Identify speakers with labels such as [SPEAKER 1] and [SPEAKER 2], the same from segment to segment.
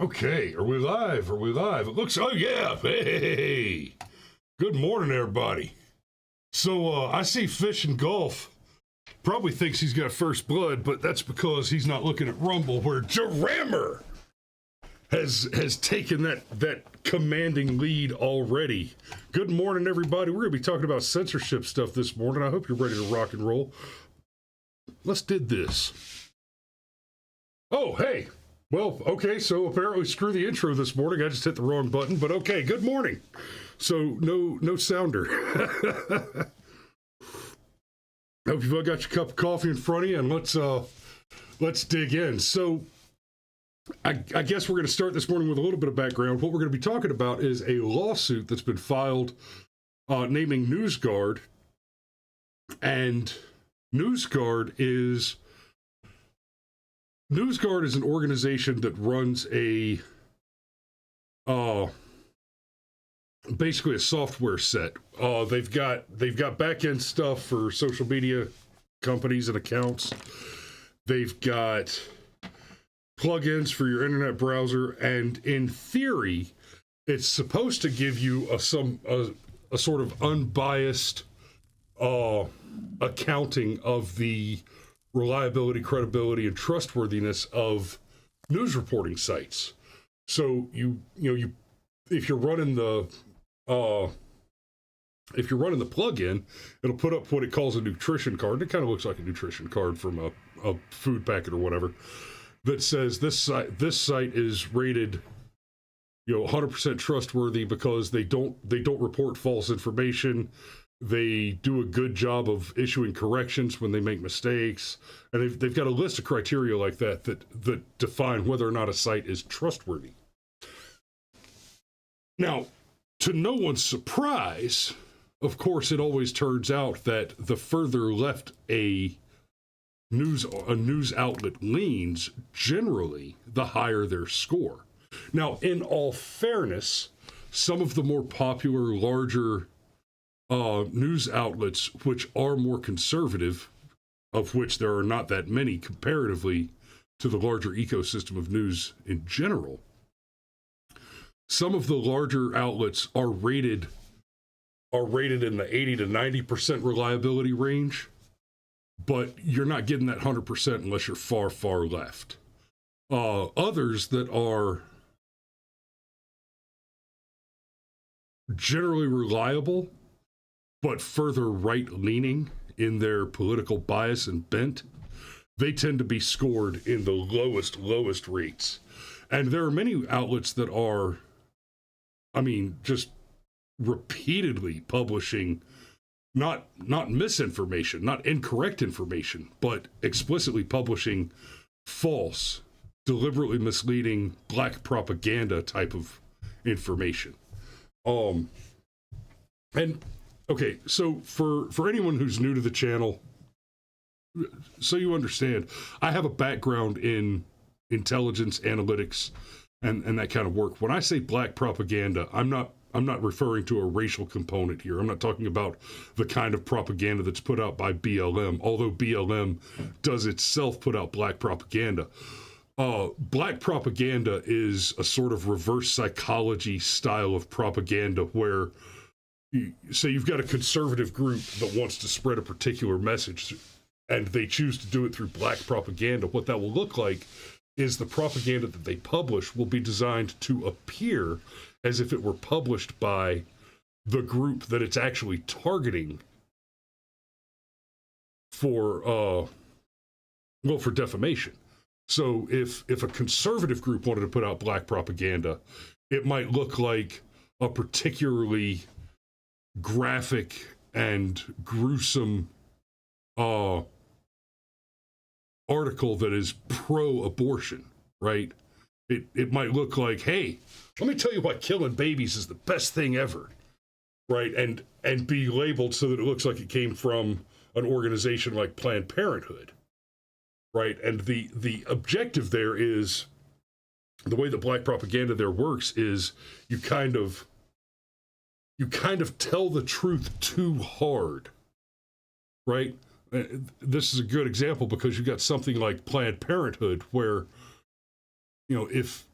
[SPEAKER 1] Okay, are we live? Are we live? It looks, oh yeah, hey, good morning, everybody. So, I see Fish and Golf probably thinks he's got first blood, but that's because he's not looking at Rumble, where Jarammer has taken that commanding lead already. Good morning, everybody. We're going to be talking about censorship stuff this morning. I hope you're ready to rock and roll. Let's did this. Oh, hey. Well, okay, so apparently screw the intro this morning. I just hit the wrong button, but okay, good morning. So no sounder. Hope you've all got your cup of coffee in front of you, and let's dig in. So I guess we're going to start this morning with a little bit of background. What we're going to be talking about is a lawsuit that's been filed naming Newsguard, and Newsguard is an organization that runs basically a software set. They've got back-end stuff for social media companies and accounts. They've got plugins for your internet browser, and in theory, it's supposed to give you a sort of unbiased accounting of the reliability, credibility, and trustworthiness of news reporting sites. So if you're running the plugin, it'll put up what it calls a nutrition card. It kind of looks like a nutrition card from a food packet or whatever, that says this site is rated 100% trustworthy because they don't report false information. They do a good job of issuing corrections when they make mistakes, and they've got a list of criteria like that define whether or not a site is trustworthy. Now, to no one's surprise, of course, it always turns out that the further left a news outlet leans, generally, the higher their score. Now, in all fairness, some of the more popular, larger news outlets, which are more conservative, of which there are not that many comparatively to the larger ecosystem of news in general, some of the larger outlets are rated in the 80 to 90% reliability range, but you're not getting that 100% unless you're far, far left. Others that are generally reliable, but further right-leaning in their political bias and bent, they tend to be scored in the lowest rates. And there are many outlets that are, just repeatedly publishing not misinformation, not incorrect information, but explicitly publishing false, deliberately misleading, black propaganda type of information. Okay, so for anyone who's new to the channel, so you understand, I have a background in intelligence, analytics, and that kind of work. When I say black propaganda, I'm not referring to a racial component here. I'm not talking about the kind of propaganda that's put out by BLM, although BLM does itself put out black propaganda. Black propaganda is a sort of reverse psychology style of propaganda where, say you've got a conservative group that wants to spread a particular message, and they choose to do it through black propaganda. What that will look like is the propaganda that they publish will be designed to appear as if it were published by the group that it's actually targeting for defamation. So if a conservative group wanted to put out black propaganda, it might look like a particularly graphic and gruesome article that is pro-abortion, right? It might look like, hey, let me tell you why killing babies is the best thing ever, right? And be labeled so that it looks like it came from an organization like Planned Parenthood, right? And the objective there is, the way that black propaganda there works is you kind of tell the truth too hard, right? This is a good example because you got something like Planned Parenthood where, if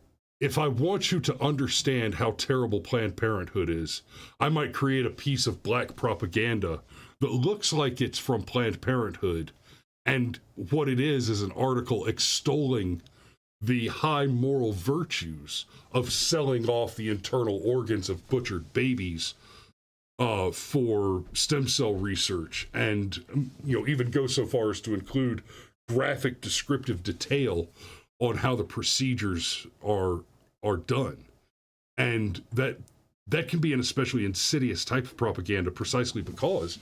[SPEAKER 1] if I want you to understand how terrible Planned Parenthood is, I might create a piece of black propaganda that looks like it's from Planned Parenthood, and what it is an article extolling the high moral virtues of selling off the internal organs of butchered babies for stem cell research, and even go so far as to include graphic descriptive detail on how the procedures are done. And that can be an especially insidious type of propaganda precisely because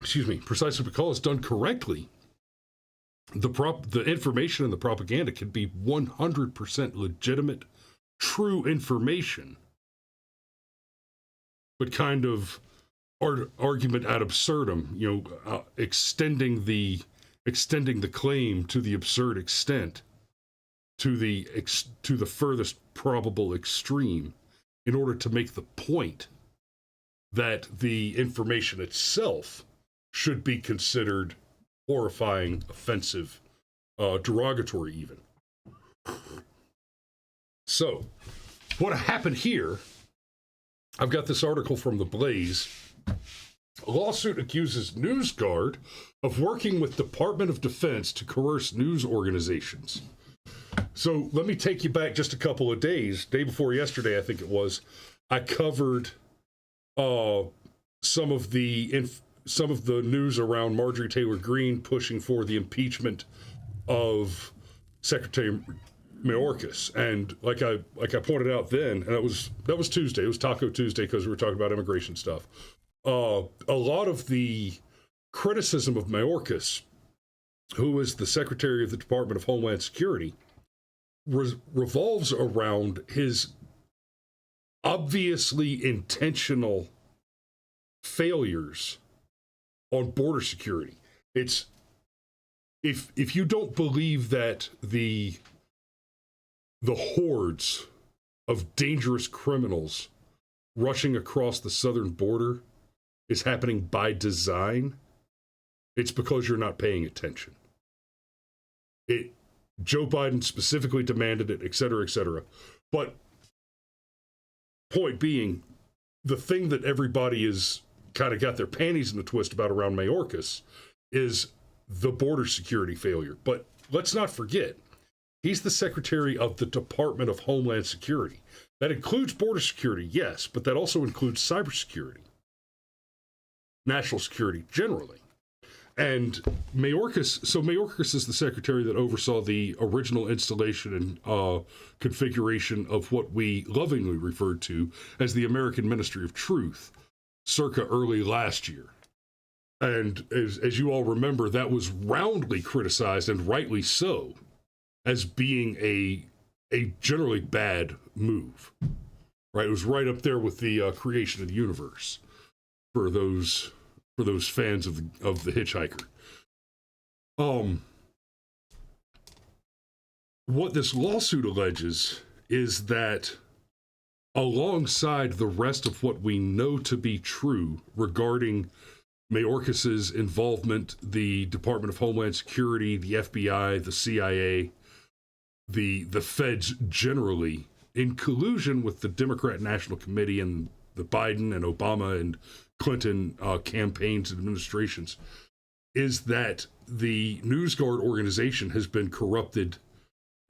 [SPEAKER 1] precisely because done correctly, the information in the propaganda can be 100% legitimate, true information, but kind of argument ad absurdum, extending the claim to the absurd extent, to the furthest probable extreme, in order to make the point that the information itself should be considered horrifying, offensive, derogatory even. So, what happened here, I've got this article from The Blaze. A lawsuit accuses Newsguard of working with Department of Defense to coerce news organizations. So let me take you back just a couple of days. Day before yesterday, I think it was, I covered some of the news around Marjorie Taylor Greene pushing for the impeachment of Secretary Mayorkas, and like I pointed out then, and that was Tuesday. It was Taco Tuesday because we were talking about immigration stuff. A lot of the criticism of Mayorkas, who is the Secretary of the Department of Homeland Security, revolves around his obviously intentional failures on border security. It's if you don't believe that the hordes of dangerous criminals rushing across the southern border is happening by design, it's because you're not paying attention. Joe Biden specifically demanded it, et cetera, et cetera. But point being, the thing that everybody is kind of got their panties in a twist about around Mayorkas is the border security failure. But let's not forget, he's the Secretary of the Department of Homeland Security. That includes border security, yes, but that also includes cybersecurity, national security generally. And Mayorkas is the secretary that oversaw the original installation and configuration of what we lovingly referred to as the American Ministry of Truth, circa early last year. And as you all remember, that was roundly criticized, and rightly so, as being a generally bad move. Right? It was right up there with the creation of the universe for those fans of the Hitchhiker. What this lawsuit alleges is that alongside the rest of what we know to be true regarding Mayorkas's involvement, the Department of Homeland Security, the FBI, the CIA, the feds generally, in collusion with the Democrat National Committee and the Biden and Obama and Clinton campaigns and administrations, is that the Newsguard organization has been corrupted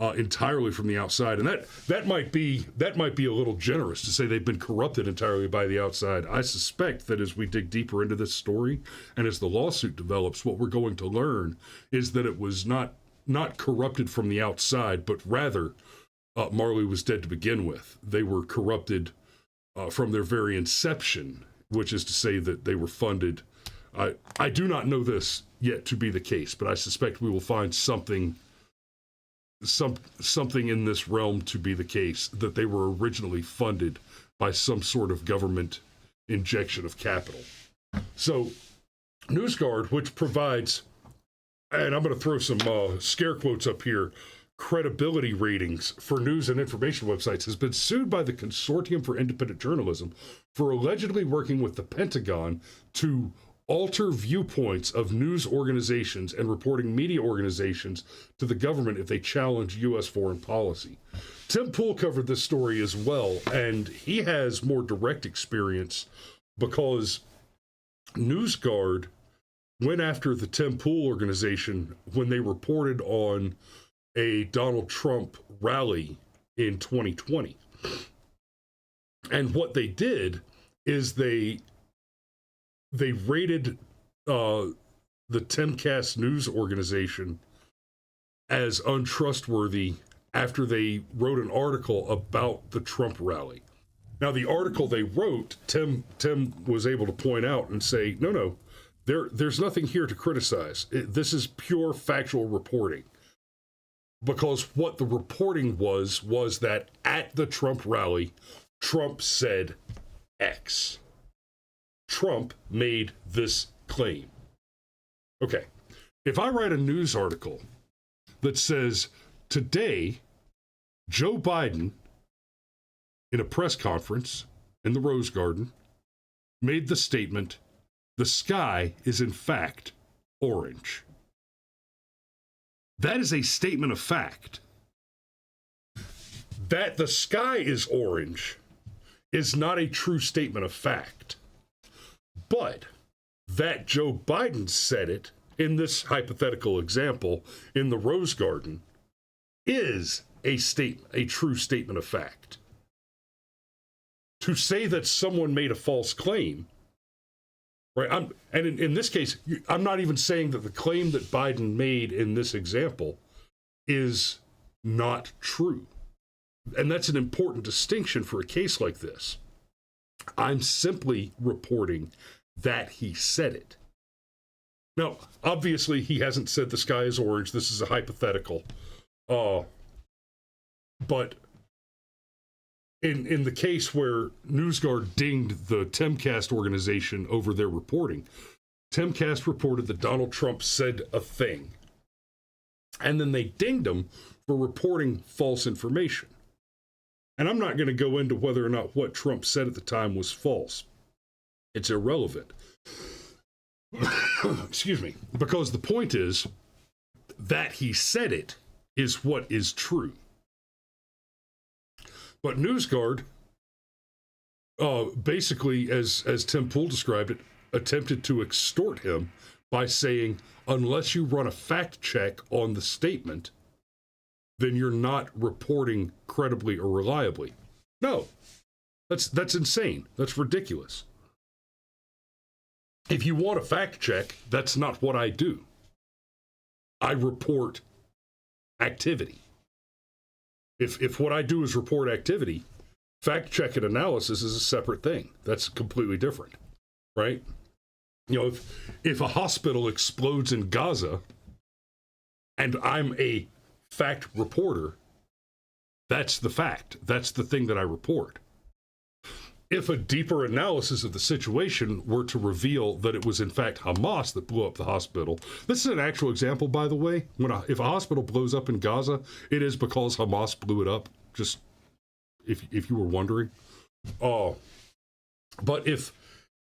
[SPEAKER 1] entirely from the outside. And that might be a little generous to say they've been corrupted entirely by the outside. I suspect that as we dig deeper into this story and as the lawsuit develops, what we're going to learn is that it was not corrupted from the outside, but rather Marley was dead to begin with. They were corrupted from their very inception, which is to say that they were funded. I do not know this yet to be the case, but I suspect we will find something in this realm to be the case, that they were originally funded by some sort of government injection of capital. So Newsguard, which provides, and I'm going to throw some scare quotes up here, credibility ratings for news and information websites, has been sued by the Consortium for Independent Journalism for allegedly working with the Pentagon to alter viewpoints of news organizations and reporting media organizations to the government if they challenge U.S. foreign policy. Tim Pool covered this story as well, and he has more direct experience because Newsguard went after the Tim Pool organization when they reported on a Donald Trump rally in 2020. And what they did is they rated the Timcast news organization as untrustworthy after they wrote an article about the Trump rally. Now, the article they wrote, Tim was able to point out and say, no, there's nothing here to criticize. This is pure factual reporting. Because what the reporting was that at the Trump rally, Trump said X. Trump made this claim. Okay, if I write a news article that says, today, Joe Biden, in a press conference in the Rose Garden, made the statement, the sky is in fact orange. That is a statement of fact. That the sky is orange is not a true statement of fact. But that Joe Biden said it in this hypothetical example in the Rose Garden is a true statement of fact. To say that someone made a false claim, right? In this case, I'm not even saying that the claim that Biden made in this example is not true. And that's an important distinction for a case like this. I'm simply reporting that he said it. Now, obviously, he hasn't said the sky is orange. This is a hypothetical. But in the case where Newsguard dinged the Timcast organization over their reporting, Timcast reported that Donald Trump said a thing. And then they dinged him for reporting false information. And I'm not going to go into whether or not what Trump said at the time was false. It's irrelevant. Excuse me. Because the point is that he said it is what is true. But Newsguard, basically, as Tim Pool described it, attempted to extort him by saying, unless you run a fact check on the statement, then you're not reporting credibly or reliably. No, that's insane. That's ridiculous. If you want a fact check, that's not what I do. I report activity. If what I do is report activity, fact check and analysis is a separate thing. That's completely different, right? You know, if a hospital explodes in Gaza and I'm a fact reporter, that's the fact. That's the thing that I report. If a deeper analysis of the situation were to reveal that it was in fact Hamas that blew up the hospital, this is an actual example, by the way. If a hospital blows up in Gaza, it is because Hamas blew it up. Just if you were wondering. But if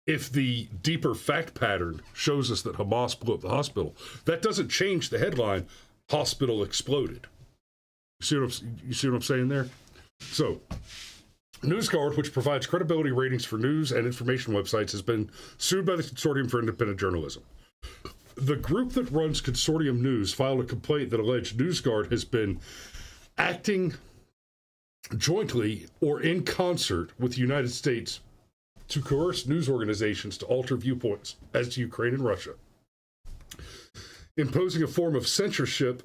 [SPEAKER 1] the deeper fact pattern shows us that Hamas blew up the hospital, that doesn't change the headline, hospital exploded. You see what I'm saying there? So, Newsguard, which provides credibility ratings for news and information websites, has been sued by the Consortium for Independent Journalism. The group that runs Consortium News filed a complaint that alleged Newsguard has been acting jointly or in concert with the United States to coerce news organizations to alter viewpoints as to Ukraine and Russia, imposing a form of censorship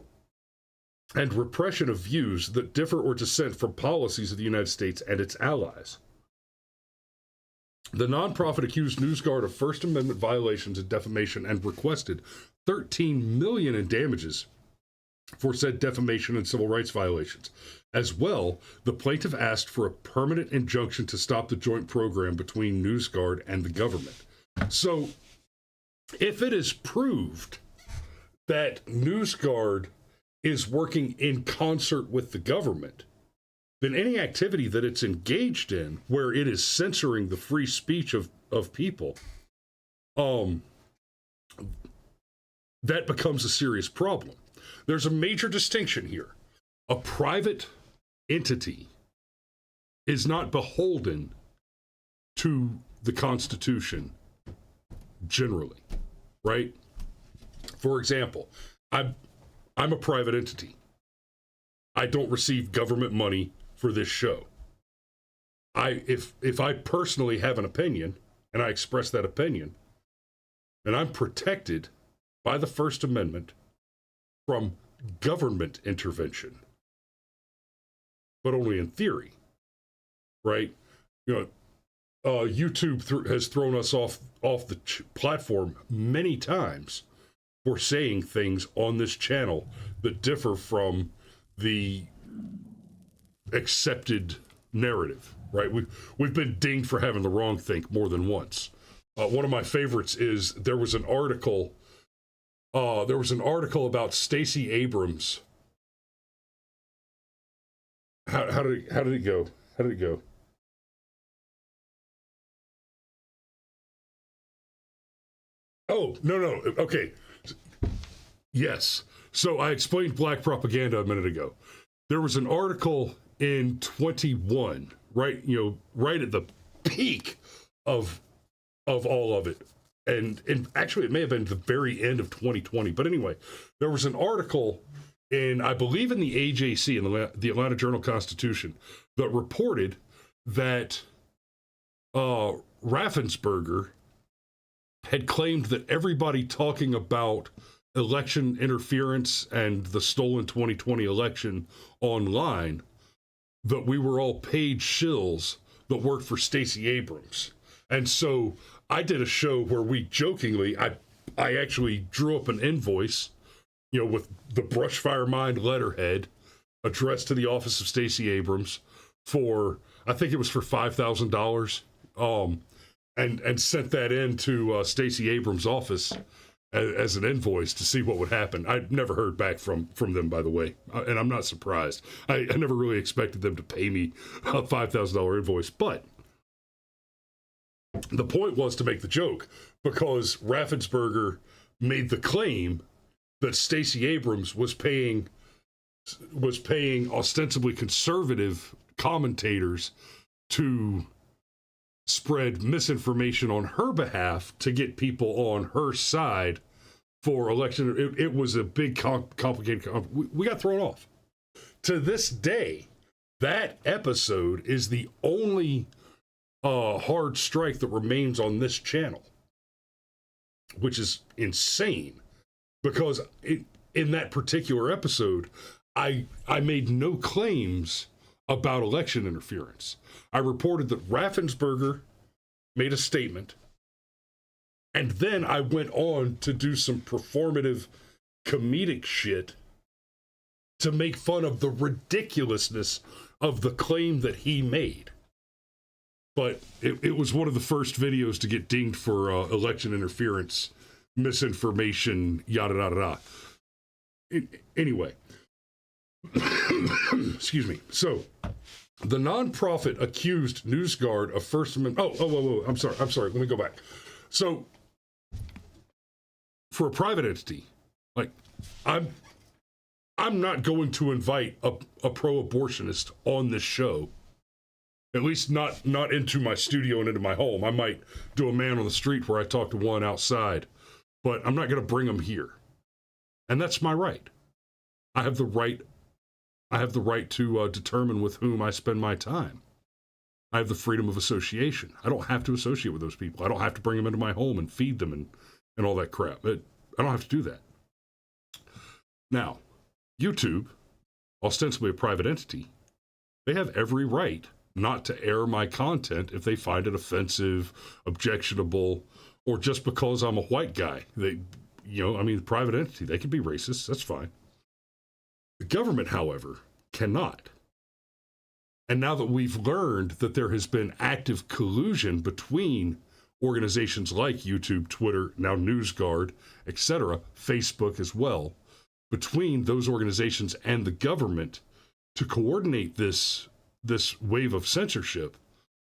[SPEAKER 1] and repression of views that differ or dissent from policies of the United States and its allies. The nonprofit accused Newsguard of First Amendment violations and defamation and requested $13 million in damages for said defamation and civil rights violations. As well, the plaintiff asked for a permanent injunction to stop the joint program between Newsguard and the government. So, if it is proved that Newsguard is working in concert with the government, then any activity that it's engaged in where it is censoring the free speech of people, that becomes a serious problem. There's a major distinction here. A private entity is not beholden to the Constitution generally, right? For example, I'm a private entity. I don't receive government money for this show. If I personally have an opinion and I express that opinion, then I'm protected by the First Amendment from government intervention, but only in theory, right? YouTube has thrown us off the platform many times for saying things on this channel that differ from the accepted narrative, right? We've been dinged for having the wrong think more than once. One of my favorites is there was an article about Stacey Abrams. How did it go? How did it go? Oh, no. Okay. Yes. So I explained black propaganda a minute ago. There was an article in 21, right? Right at the peak of all of it. And actually, it may have been the very end of 2020. But anyway, there was an article I believe in the AJC, in the Atlanta Journal-Constitution, that reported that Raffensperger had claimed that everybody talking about election interference and the stolen 2020 election online, that we were all paid shills that worked for Stacey Abrams. And so I did a show where we jokingly, I actually drew up an invoice, with the Brushfire Mind letterhead addressed to the office of Stacey Abrams for, I think it was for $5,000, and sent that in to Stacey Abrams' office as an invoice to see what would happen. I'd never heard back from them, by the way, and I'm not surprised. I never really expected them to pay me a $5,000 invoice, but the point was to make the joke, because Raffensperger made the claim that Stacey Abrams was paying ostensibly conservative commentators to spread misinformation on her behalf to get people on her side for election. It was a big, complicated. We got thrown off. To this day, that episode is the only hard strike that remains on this channel, which is insane, because in that particular episode, I made no claims about election interference. I reported that Raffensperger made a statement, and then I went on to do some performative comedic shit to make fun of the ridiculousness of the claim that he made. But it was one of the first videos to get dinged for election interference, misinformation, yada, yada, yada. Anyway, excuse me. So, the nonprofit accused Newsguard of First Amendment. Oh, I'm sorry. Let me go back. So, for a private entity, like, I'm not going to invite a pro-abortionist on this show. At least not into my studio and into my home. I might do a man on the street where I talk to one outside, but I'm not going to bring them here. And that's my right. I have the right to determine with whom I spend my time. I have the freedom of association. I don't have to associate with those people. I don't have to bring them into my home and feed them and all that crap. I don't have to do that. Now, YouTube, ostensibly a private entity, they have every right not to air my content if they find it offensive, objectionable, or just because I'm a white guy. The private entity, they can be racist. That's fine. The government, however, cannot. And now that we've learned that there has been active collusion between organizations like YouTube, Twitter, now Newsguard, etc., Facebook as well, between those organizations and the government to coordinate this wave of censorship,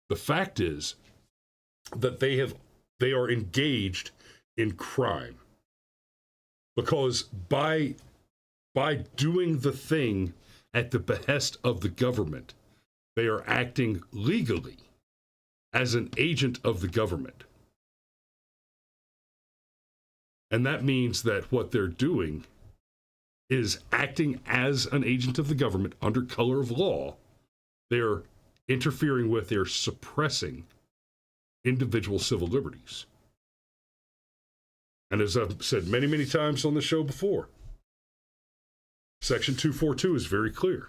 [SPEAKER 1] the fact is that they are engaged in crime. because by doing the thing at the behest of the government, they are acting legally as an agent of the government. And that means that what they're doing is acting as an agent of the government under color of law. They're interfering with, they're suppressing individual civil liberties. And as I've said many, many times on the show before, Section 242 is very clear.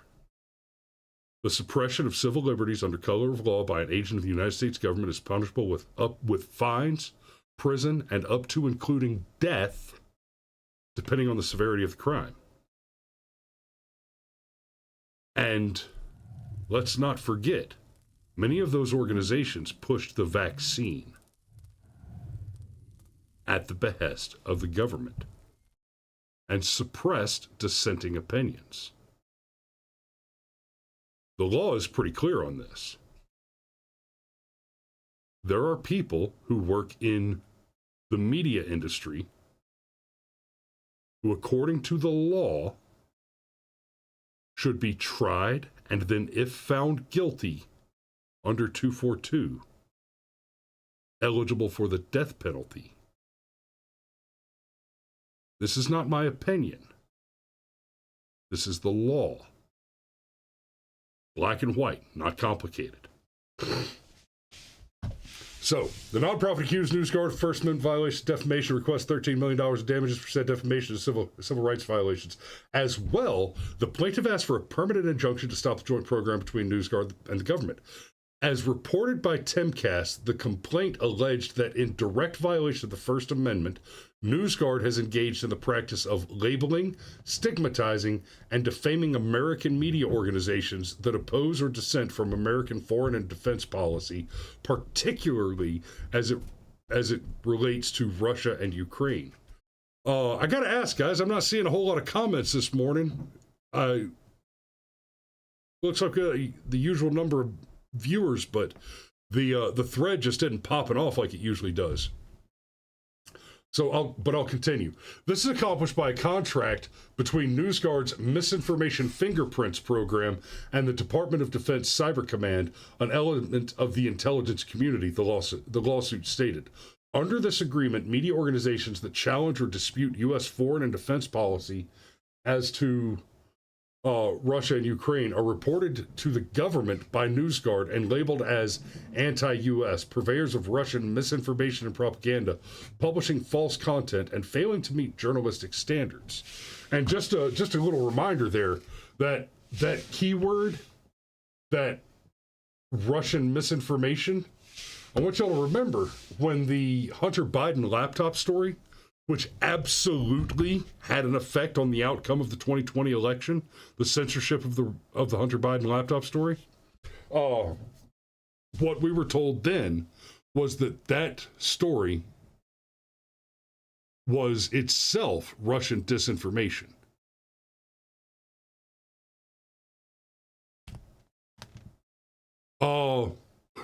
[SPEAKER 1] The suppression of civil liberties under color of law by an agent of the United States government is punishable with fines, prison, and up to including death, depending on the severity of the crime. And let's not forget, many of those organizations pushed the vaccine at the behest of the government and suppressed dissenting opinions. The law is pretty clear on this. There are people who work in the media industry who, according to the law, should be tried and then, if found guilty under 242, eligible for the death penalty. This is not my opinion. This is the law. Black and white, not complicated. So, the nonprofit accused Newsguard of First Amendment violation, defamation, requests $13 million in damages for said defamation and civil rights violations. As well, the plaintiff asked for a permanent injunction to stop the joint program between Newsguard and the government. As reported by Timcast, the complaint alleged that in direct violation of the First Amendment, Newsguard has engaged in the practice of labeling, stigmatizing, and defaming American media organizations that oppose or dissent from American foreign and defense policy, particularly as it relates to Russia and Ukraine. I gotta ask, guys, I'm not seeing a whole lot of comments this morning. Looks like the usual number of viewers, but the thread just isn't popping off like it usually does. So I'll continue. This is accomplished by a contract between Newsguard's Misinformation Fingerprints program and the Department of Defense Cyber Command, an element of the intelligence community, the lawsuit stated. Under this agreement, media organizations that challenge or dispute U.S. foreign and defense policy as to Russia and Ukraine are reported to the government by Newsguard and labeled as anti-U.S., purveyors of Russian misinformation and propaganda, publishing false content, and failing to meet journalistic standards. And just a little reminder there, that keyword, that Russian misinformation, I want y'all to remember when the Hunter Biden laptop story, which absolutely had an effect on the outcome of the 2020 election, the censorship of the Hunter Biden laptop story. What we were told then was that story was itself Russian disinformation.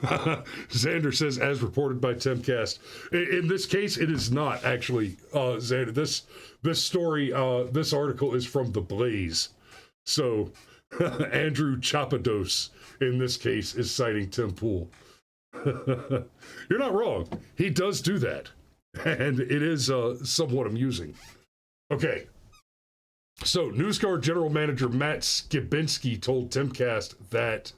[SPEAKER 1] Xander says, as reported by Timcast. In this case, it is not actually Xander. This story, this article is from The Blaze. So Andrew Chapados, in this case, is citing Tim Pool. You're not wrong. He does do that. And it is somewhat amusing. Okay. So Newsguard General Manager Matt Skibinski told Timcast that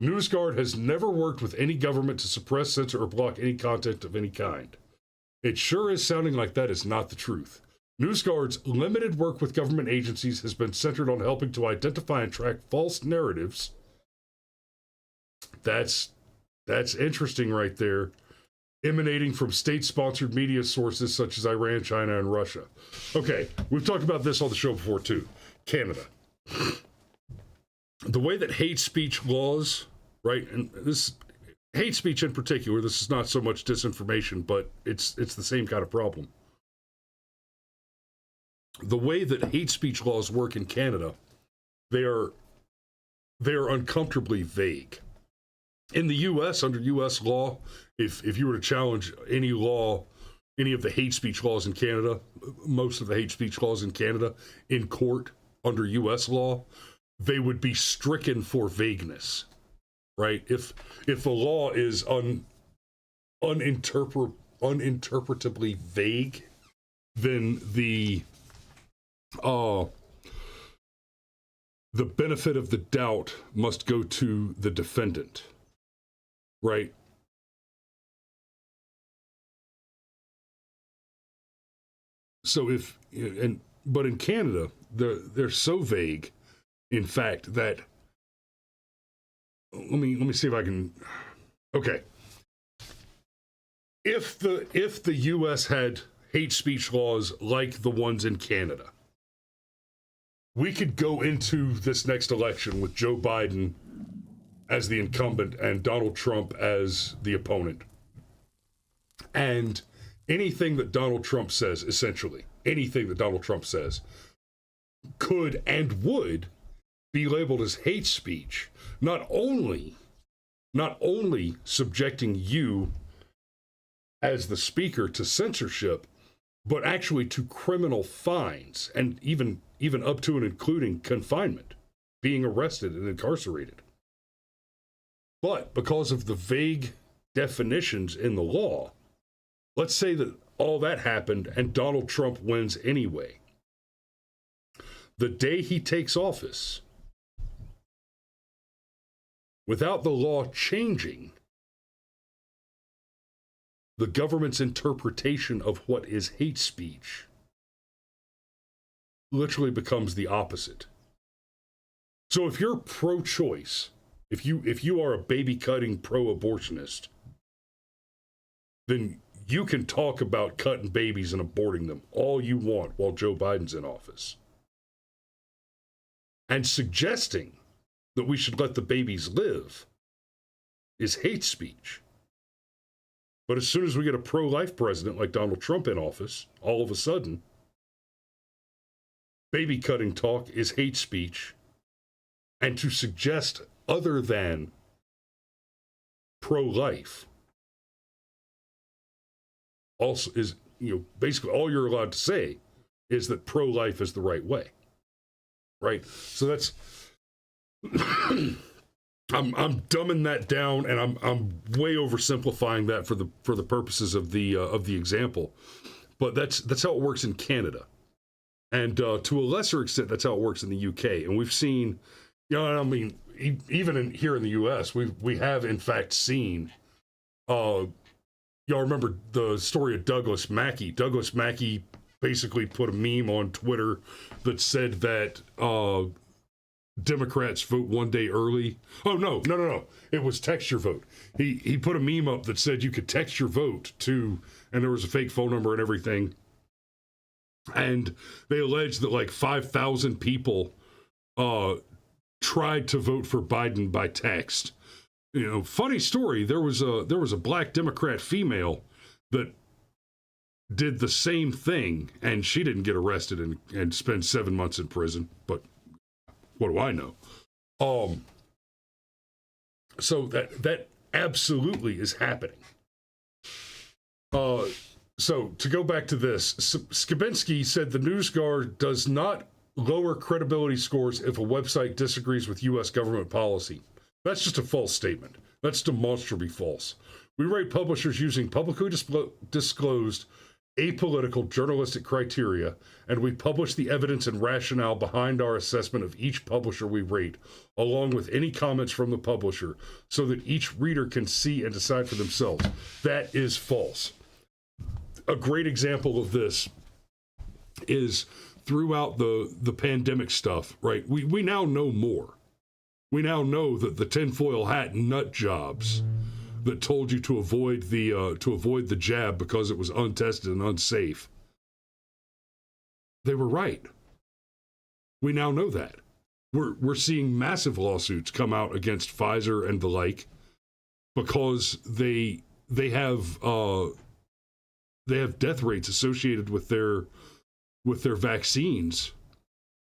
[SPEAKER 1] Newsguard has never worked with any government to suppress, censor, or block any content of any kind. It sure is sounding like that is not the truth. Newsguard's limited work with government agencies has been centered on helping to identify and track false narratives. That's interesting right there. Emanating from state-sponsored media sources such as Iran, China, and Russia. Okay, we've talked about this on the show before too. Canada. The way that hate speech laws, right, and this hate speech in particular, this is not so much disinformation, but it's the same kind of problem. The way that hate speech laws work in Canada, they are uncomfortably vague. In the U.S., under U.S. law, if you were to challenge any law any of the hate speech laws in Canada, most of the hate speech laws in Canada, in court under U.S. law, they would be stricken for vagueness, right? If the law is uninterpretably vague, then the benefit of the doubt must go to the defendant, right? So but in Canada, they're so vague, in fact, that let me see if I can. Okay, if the U.S. had hate speech laws like the ones in Canada, we could go into this next election with Joe Biden as the incumbent and Donald Trump as the opponent, and anything that Donald Trump says, essentially, anything that Donald Trump says, could and would be labeled as hate speech, not only subjecting you as the speaker to censorship, but actually to criminal fines, and even up to and including confinement, being arrested and incarcerated. But because of the vague definitions in the law, let's say that all that happened and Donald Trump wins anyway. The day he takes office, without the law changing, the government's interpretation of what is hate speech literally becomes the opposite. So if you're pro-choice, if you are a baby-cutting pro-abortionist, then you can talk about cutting babies and aborting them all you want while Joe Biden's in office. And suggesting that we should let the babies live is hate speech. But as soon as we get a pro-life president like Donald Trump in office, all of a sudden, baby cutting talk is hate speech. And to suggest other than pro-life also is, basically all you're allowed to say is that pro-life is the right way. Right? So that's I'm dumbing that down, and I'm way oversimplifying that for the purposes of the example. But that's how it works in Canada. And to a lesser extent, that's how it works in the UK. And we've seen, even here in the US, we have in fact seen, y'all remember the story of Douglas Mackey. Douglas Mackey basically put a meme on Twitter that said that Democrats vote one day early. Oh, no. It was text your vote. He put a meme up that said you could text your vote to, and there was a fake phone number and everything. And they alleged that like 5,000 people tried to vote for Biden by text. Funny story, there was a black Democrat female that did the same thing, and she didn't get arrested and spend 7 months in prison, but what do I know? So that absolutely is happening. So to go back to this, Skibinski said the Newsguard does not lower credibility scores if a website disagrees with U.S. government policy. That's just a false statement. That's demonstrably false. We rate publishers using publicly disclosed apolitical journalistic criteria, and we publish the evidence and rationale behind our assessment of each publisher we rate, along with any comments from the publisher, so that each reader can see and decide for themselves. That is false. A great example of this is throughout the pandemic stuff, right? We now know more. We now know that the tinfoil hat nut jobs that told you to avoid the jab because it was untested and unsafe, they were right. We now know that. We're seeing massive lawsuits come out against Pfizer and the like because they have death rates associated with their vaccines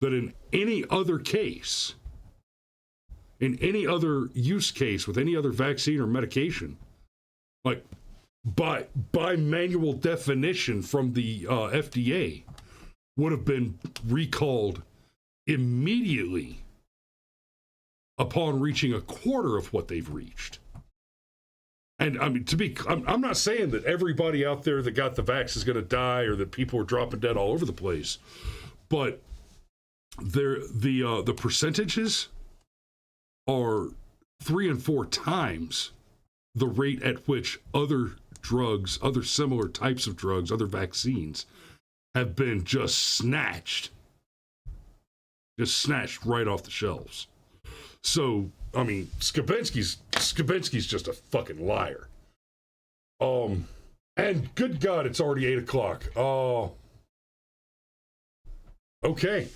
[SPEAKER 1] that in any other case, in any other use case with any other vaccine or medication, like by manual definition from the FDA, would have been recalled immediately upon reaching a quarter of what they've reached. And I mean, I'm not saying that everybody out there that got the vax is going to die or that people are dropping dead all over the place, but the percentages are 3 and 4 times the rate at which other drugs, other similar types of drugs, other vaccines have been just snatched right off the shelves. So, I mean, Skabinski's just a fucking liar. And good God, it's already 8 o'clock. Okay.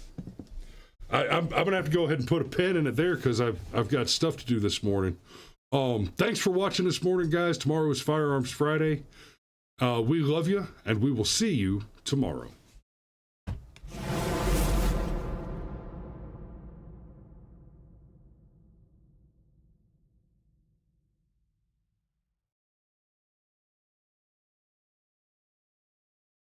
[SPEAKER 1] I'm gonna have to go ahead and put a pin in it there because I've got stuff to do this morning. Thanks for watching this morning, guys. Tomorrow is Firearms Friday. We love you, and we will see you tomorrow.